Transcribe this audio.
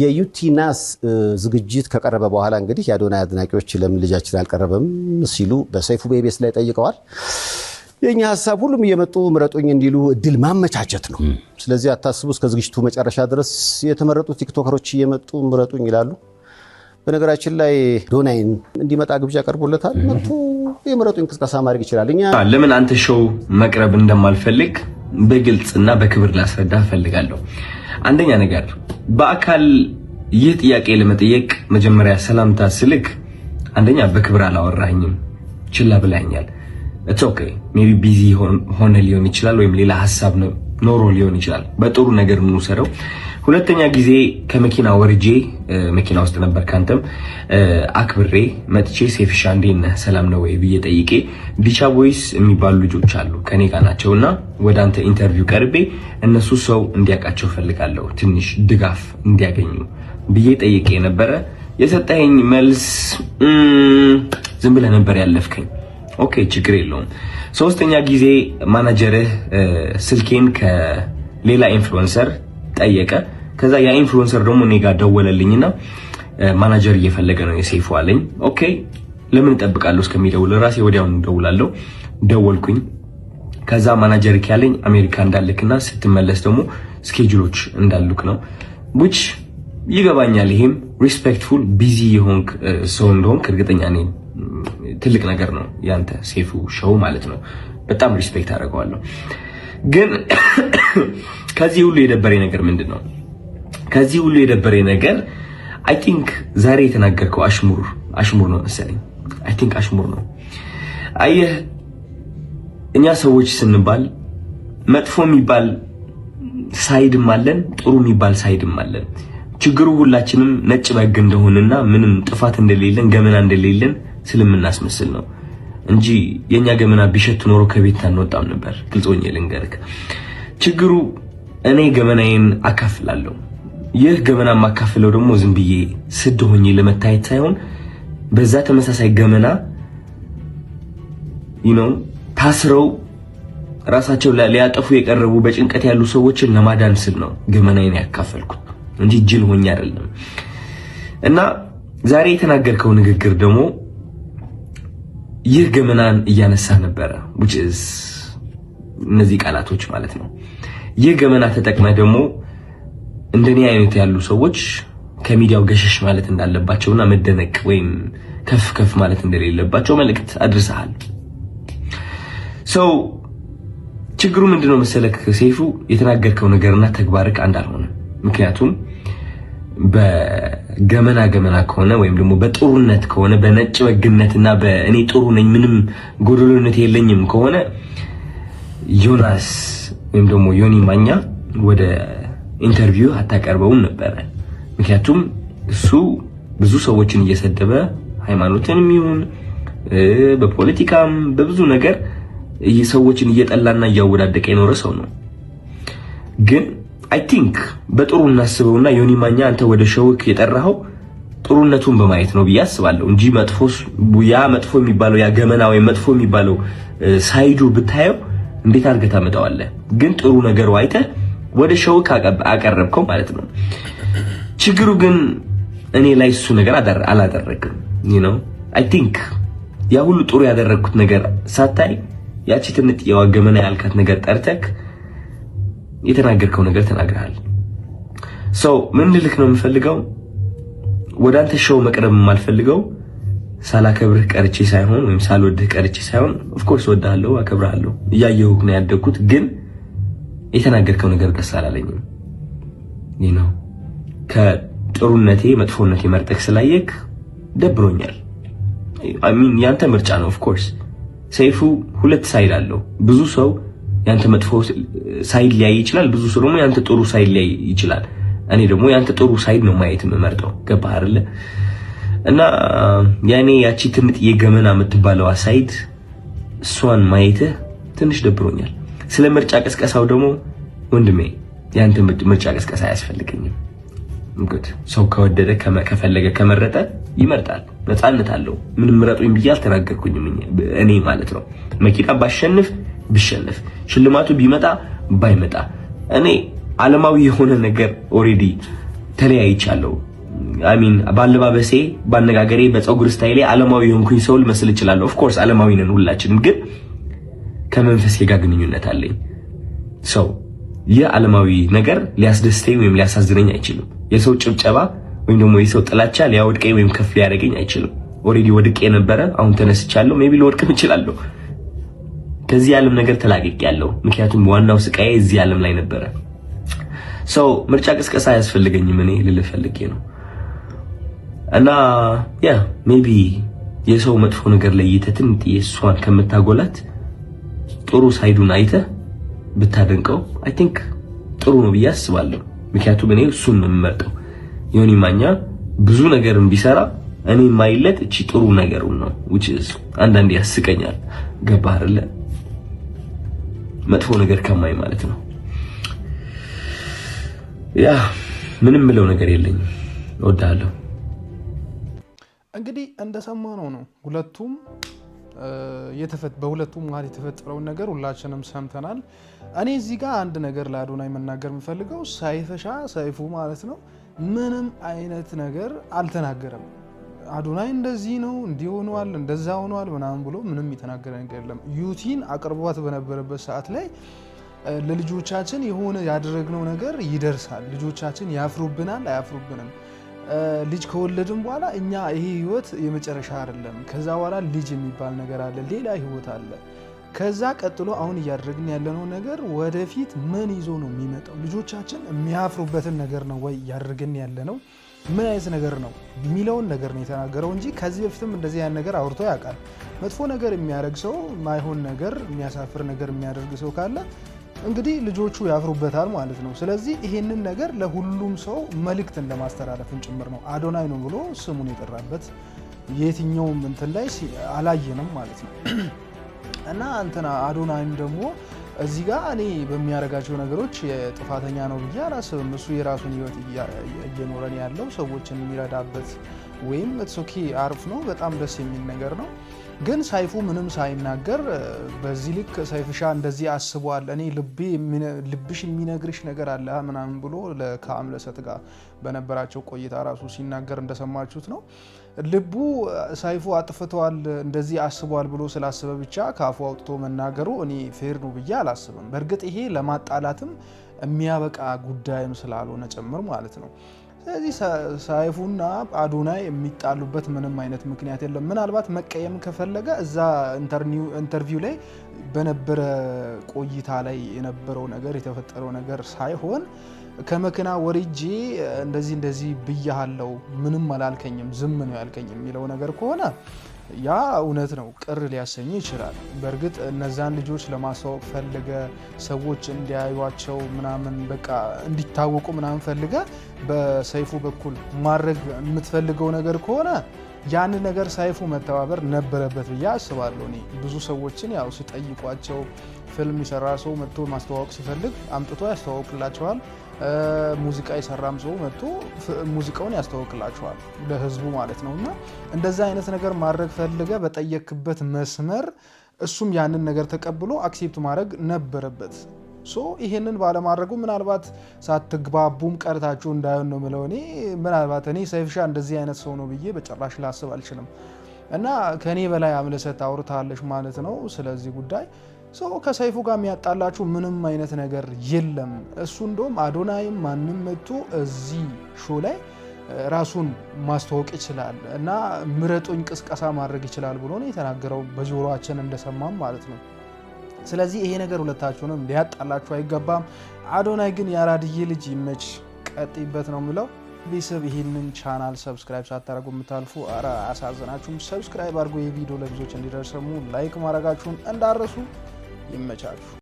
የዩቲናስ ዝግጅት ከቀረበ በኋላ እንግዲህ የአዶናይ አድናቂዎች ለምን ልጃችን አልቀረበም ሲሉ በሰይፉ በኢቢኤስ ላይ ጠይቀዋል። የኛ ሐሳብ ሁሉም እየመጡ ምረጡኝ እንዲሉ እድል ማመቻቸት ነው። ስለዚህ አታስቡ፣ እስከ ዝግጅቱ መጨረሻ ድረስ የተመረጡ ቲክቶከሮች እየመጡ ምረጡኝ ይላሉ። በነገራችን ላይ አዶናይን እንዲመጣ ግብዣ ቀርቦለታል። መጥቶ የምረጡኝ እንቅስቃሴ ማድረግ ይችላል። እኛ ለምን አንተ ሾው መቅረብ እንደማልፈልግ በግልጽና በክብር ላስረዳ ፈልጋለሁ። አንደኛ ነገር በአካል ይህ ጥያቄ ለመጠየቅ መጀመሪያ ሰላምታ ስልክ አንደኛ በክብር አላወራኝም፣ ችላ ብላኛል። it's okay maybe busy ሆነ ሊሆን ይችላል ወይም ሌላ ሐሳብ ኖሮ ሊሆን ይችላል። በጥሩ ነገር እንውሰደው። ሁለተኛ ጊዜ ከመኪና ወርጄ መኪና ውስጥ ነበር ካንተም አክብሬ መጥቼ ሴፍሻ እንዴት ነህ ሰላም ነው ወይ ብዬ ጠይቄ ዲቻ ቦይስ የሚባሉ ልጆች አሉ ከኔ ጋር ናቸውና ወደ አንተ ኢንተርቪው ቀርቤ እነሱ ሰው እንዲያውቃቸው ፈልጋለሁ ትንሽ ድጋፍ እንዲያገኙ ብዬ ጠይቄ ነበረ። የሰጠኸኝ መልስ ዝም ብለህ ነበር ያለፍከኝ። ኦኬ ችግር የለውም። ሶስተኛ ጊዜ ማናጀርህ ስልኬን ከሌላ ኢንፍሉዌንሰር ጠየቀ። ከዛ ያ ኢንፍሉዌንሰር ደግሞ እኔ ጋር ደወለልኝና ማናጀር እየፈለገ ነው የሰይፉ አለኝ። ኦኬ ለምን እጠብቃለሁ እስከሚደውል ራሴ ወዲያውኑ ደውላለሁ። ደወልኩኝ። ከዛ ማናጀር ያለኝ አሜሪካ እንዳልክና ስትመለስ ደግሞ ስኬጁሎች እንዳሉክ ነው which ይገባኛል። ይሄም ሪስፔክትፉል ቢዚ የሆንክ ሰው እንደሆንክ እርግጠኛ ነኝ። ትልቅ ነገር ነው ያንተ ሰይፉ ሾው ማለት ነው። በጣም ሪስፔክት አደርገዋለሁ። ግን ከዚህ ሁሉ የደበረኝ ነገር ምንድነው? ከዚህ ሁሉ የደበረኝ ነገር አይ ቲንክ ዛሬ የተናገርከው አሽሙር ነው መሰለኝ። አይ ቲንክ አሽሙር ነው። አየህ እኛ ሰዎች ስንባል መጥፎ የሚባል ሳይድም አለን፣ ጥሩ የሚባል ሳይድም አለን። ችግሩ ሁላችንም ነጭ በግ እንደሆነና ምንም ጥፋት እንደሌለን ገመና እንደሌለን ስለምናስመስል ነው እንጂ የኛ ገመና ቢሸት ኖሮ ከቤት አንወጣም ነበር። ግልጾኝ ልንገርክ፣ ችግሩ እኔ ገመናዬን አካፍላለሁ። ይህ ገመና ማካፍለው ደግሞ ዝም ብዬ ስድ ሆኜ ለመታየት ሳይሆን በዛ ተመሳሳይ ገመና ታስረው ራሳቸው ሊያጠፉ የቀረቡ በጭንቀት ያሉ ሰዎችን ለማዳን ስል ነው ገመናዬን ያካፈልኩት እንጂ ጅል ሆኜ አይደለም። እና ዛሬ የተናገርከው ንግግር ደግሞ ይህ ገመናን እያነሳ ነበረ which is እነዚህ ቃላቶች ማለት ነው። ይህ ገመና ተጠቅመህ ደግሞ እንደኔ አይነት ያሉ ሰዎች ከሚዲያው ገሸሽ ማለት እንዳለባቸውና መደነቅ ወይም ከፍ ማለት እንደሌለባቸው መልእክት አድርሰሃል። ችግሩ ምንድነው መሰለክ ሰይፉ፣ የተናገርከው ነገርና ተግባርክ አንድ አልሆነም። ምክንያቱም በገመና ከሆነ ወይም ደግሞ በጥሩነት ከሆነ በነጭ በግነትና በእኔ ጥሩ ነኝ ምንም ጎደሎነት የለኝም ከሆነ ዮናስ ወይም ደግሞ ዮኒ ማኛ ወደ ኢንተርቪው አታቀርበውም ነበር። ምክንያቱም እሱ ብዙ ሰዎችን እየሰደበ ሃይማኖትንም ይሁን በፖለቲካም በብዙ ነገር ሰዎችን እየጠላና እያወዳደቀ የኖረ ሰው ነው። ግን አይ ቲንክ በጥሩ እናስበውና ዮኒ ማኛ አንተ ወደ ሾውክ የጠራኸው ጥሩነቱን በማየት ነው ብዬ አስባለሁ እንጂ መጥፎ የሚባለው ያ ገመና ወይ መጥፎ የሚባለው ሳይዱ ብታየው እንዴት አድርገህ ታመጣዋለህ? ግን ጥሩ ነገር አይተህ ወደ ሾውክ አቀረብከው ማለት ነው። ችግሩ ግን እኔ ላይ እሱ ነገር አላደረግም። አይ ቲንክ ያ ሁሉ ጥሩ ያደረግኩት ነገር ሳታይ ያቺ ትንጥ የዋገመና ያልካት ነገር ጠርተክ የተናገርከው ነገር ተናግረሃል። ምን ልልክ ነው የምፈልገው፣ ወደ አንተ ሾው መቅረብ የማልፈልገው ሳላከብርህ ቀርቼ ሳይሆን ወይም ሳልወድህ ቀርቼ ሳይሆን ኦፍ ኮርስ ወድሃለሁ፣ አከብርሃለሁ፣ እያየሁህ ነው ያደግኩት። ግን የተናገርከው ነገር ደስ አላለኝም። ከጥሩነቴ መጥፎነቴ መርጠክ ስላየክ ደብሮኛል። አይ ሚን ያንተ ምርጫ ነው። ኦፍ ኮርስ ሰይፉ ሁለት ሳይድ አለው። ብዙ ሰው ያንተ መጥፎ ሳይድ ሊያይ ይችላል፣ ብዙ ሰው ደግሞ ያንተ ጥሩ ሳይድ ሊያይ ይችላል። እኔ ደግሞ ያንተ ጥሩ ሳይድ ነው ማየት የምመርጠው። ገባህ አይደለ? እና ያኔ ያቺ ትንጥ የገመና የምትባለው ሳይድ እሷን ማየትህ ትንሽ ደብሮኛል። ስለ ምርጫ ቀስቀሳው ደግሞ ወንድሜ ያንተ ምርጫ ቀስቀሳ አያስፈልገኝም። እንግዲህ ሰው ከወደደ ከፈለገ ከመረጠ ይመርጣል፣ ነፃነት አለው። ምንም ምረጡኝ ብዬ አልተናገርኩኝም እኔ ማለት ነው። መኪና ባሸንፍ ብሸንፍ ሽልማቱ ቢመጣ ባይመጣ እኔ ዓለማዊ የሆነ ነገር ኦሬዲ ተለያይቻለሁ። አሚን ባለባበሴ፣ ባነጋገሬ፣ በፀጉር ስታይሌ ዓለማዊ የሆንኩኝ ሰው ልመስል እችላለሁ። ኦፍ ኮርስ ዓለማዊ ነን ሁላችንም፣ ግን ከመንፈሴ ጋር ግንኙነት አለኝ። ሰው የዓለማዊ ነገር ሊያስደስተኝ ወይም ሊያሳዝነኝ አይችልም። የሰው ጭብጨባ ወይም ደግሞ የሰው ጥላቻ ሊያወድቀኝ ወይም ከፍ ሊያደርገኝ አይችልም። ኦሬዲ ወድቄ ነበረ፣ አሁን ተነስቻለሁ። ሜቢ ልወድቅም እችላለሁ። ከዚህ ዓለም ነገር ተላቅቄያለሁ። ምክንያቱም ዋናው ስቃዬ እዚህ ዓለም ላይ ነበረ። ሰው ምርጫ ቅስቀሳ አያስፈልገኝም። እኔ ልልህ ፈልጌ ነው። እና ያ ሜቢ የሰው መጥፎ ነገር ለይተህ ትንጥዬ እሷን ከምታጎላት ጥሩ ሳይዱን አይተህ ብታደንቀው አይ ቲንክ ጥሩ ነው ብዬ አስባለሁ። ምክንያቱም እኔ እሱን ነው የምመርጠው። ዮኒ ማኛ ብዙ ነገርን ቢሰራ እኔ የማይለት እቺ ጥሩ ነገሩን ነው which is አንዳንዴ ያስቀኛል። ገባህ አይደለ? መጥፎ ነገር ከማይ ማለት ነው። ያ ምንም ምለው ነገር የለኝም። እወዳለሁ። እንግዲህ እንደሰማነው ነው ሁለቱም በሁለቱም መሀል የተፈጠረውን ነገር ሁላችንም ሰምተናል። እኔ እዚህ ጋር አንድ ነገር ለአዶናይ መናገር የምፈልገው ሰይፉ ማለት ነው ምንም አይነት ነገር አልተናገረም። አዶናይ እንደዚህ ነው እንዲህ ሆኗል እንደዛ ሆኗል ምናምን ብሎ ምንም የተናገረ ነገር የለም። ዩቲን አቅርቧት በነበረበት ሰዓት ላይ ለልጆቻችን የሆነ ያደረግነው ነገር ይደርሳል፣ ልጆቻችን ያፍሩብናል አያፍሩብንም፣ ልጅ ከወለድን በኋላ እኛ ይሄ ህይወት የመጨረሻ አይደለም፣ ከዛ በኋላ ልጅ የሚባል ነገር አለ፣ ሌላ ህይወት አለ። ከዛ ቀጥሎ አሁን እያደረግን ያለነው ነገር ወደፊት ምን ይዞ ነው የሚመጣው? ልጆቻችን የሚያፍሩበትን ነገር ነው ወይ እያደረግን ያለነው? ምን አይነት ነገር ነው የሚለውን ነገር ነው የተናገረው እንጂ ከዚህ በፊትም እንደዚህ አይነት ነገር አውርቶ ያውቃል። መጥፎ ነገር የሚያደርግ ሰው፣ ማይሆን ነገር የሚያሳፍር ነገር የሚያደርግ ሰው ካለ እንግዲህ ልጆቹ ያፍሩበታል ማለት ነው። ስለዚህ ይሄንን ነገር ለሁሉም ሰው መልእክትን ለማስተላለፍን ጭምር ነው። አዶናይ ነው ብሎ ስሙን የጠራበት የትኛውም እንትን ላይ አላየንም ማለት ነው። እና እንትና አዶናይም ደግሞ እዚህ ጋር እኔ በሚያደርጋቸው ነገሮች ጥፋተኛ ነው ብዬ አላስብም። እሱ የራሱን ህይወት እየኖረን ያለው ሰዎችን የሚረዳበት ወይም ኦኬ አሪፍ ነው፣ በጣም ደስ የሚል ነገር ነው። ግን ሰይፉ ምንም ሳይናገር በዚህ ልክ ሰይፍሻ እንደዚህ አስቧል፣ እኔ ልብሽ የሚነግርሽ ነገር አለ ምናምን ብሎ ከአምለሰት ጋር በነበራቸው ቆይታ ራሱ ሲናገር እንደሰማችሁት ነው። ልቡ ሰይፉ አጥፍተዋል እንደዚህ አስቧል ብሎ ስላሰበ ብቻ ከአፉ አውጥቶ መናገሩ እኔ ፌር ነው ብዬ አላስብም። በእርግጥ ይሄ ለማጣላትም የሚያበቃ ጉዳይም ስላልሆነ ጭምር ማለት ነው። ስለዚህ ሰይፉና አዶናይ የሚጣሉበት ምንም አይነት ምክንያት የለም። ምናልባት መቀየም ከፈለገ እዛ ኢንተርቪው ላይ በነበረ ቆይታ ላይ የነበረው ነገር የተፈጠረው ነገር ሳይሆን ከመኪና ወርጄ እንደዚህ ብያሃለው ምንም አላልከኝም ዝም ነው ያልከኝ የሚለው ነገር ከሆነ ያ እውነት ነው፣ ቅር ሊያሰኝ ይችላል። በእርግጥ እነዛን ልጆች ለማስተዋወቅ ፈልገ ሰዎች እንዲያዩቸው ምናምን በቃ እንዲታወቁ ምናምን ፈልገ በሰይፉ በኩል ማድረግ የምትፈልገው ነገር ከሆነ ያንን ነገር ሰይፉ መተባበር ነበረበት ብዬ አስባለሁ። እኔ ብዙ ሰዎችን ያው ሲጠይቋቸው ፊልም የሰራ ሰው መጥቶ ማስተዋወቅ ሲፈልግ አምጥቶ ያስተዋውቅላቸዋል። ሙዚቃ የሰራም ሰው መጥቶ ሙዚቃውን ያስተዋውቅላቸዋል ለህዝቡ ማለት ነው። እና እንደዛ አይነት ነገር ማድረግ ፈልገ በጠየክበት መስመር እሱም ያንን ነገር ተቀብሎ አክሴፕት ማድረግ ነበረበት። ይሄንን ባለማድረጉ ምናልባት ሳትግባቡም ቀርታችሁ እንዳይሆን ነው ምለው። ምናልባት እኔ ሰይፍሻ እንደዚህ አይነት ሰው ነው ብዬ በጭራሽ ላስብ አልችልም። እና ከኔ በላይ አምለሰት አውርታለች ማለት ነው ስለዚህ ጉዳይ። ከሰይፉ ጋር የሚያጣላችሁ ምንም አይነት ነገር የለም። እሱ እንደውም አዶናይም ማንም መጥቶ እዚህ ሾው ላይ ራሱን ማስተዋወቅ ይችላል እና ምረጡኝ ቅስቀሳ ማድረግ ይችላል ብሎ ነው የተናገረው፣ በጆሮአችን እንደሰማም ማለት ነው። ስለዚህ ይሄ ነገር ሁለታችሁንም ሊያጣላችሁ አይገባም። አዶናይ ግን የአራድዬ ልጅ ይመች፣ ቀጥይበት ነው የምለው። ቤተሰብ ይህንን ቻናል ሰብስክራይብ ሳታደርጉ የምታልፉ አሳዘናችሁም። ሰብስክራይብ አድርጎ የቪዲዮ ለብዙዎች እንዲደርሰሙ ላይክ ማድረጋችሁን እንዳረሱ። ይመቻችሁ።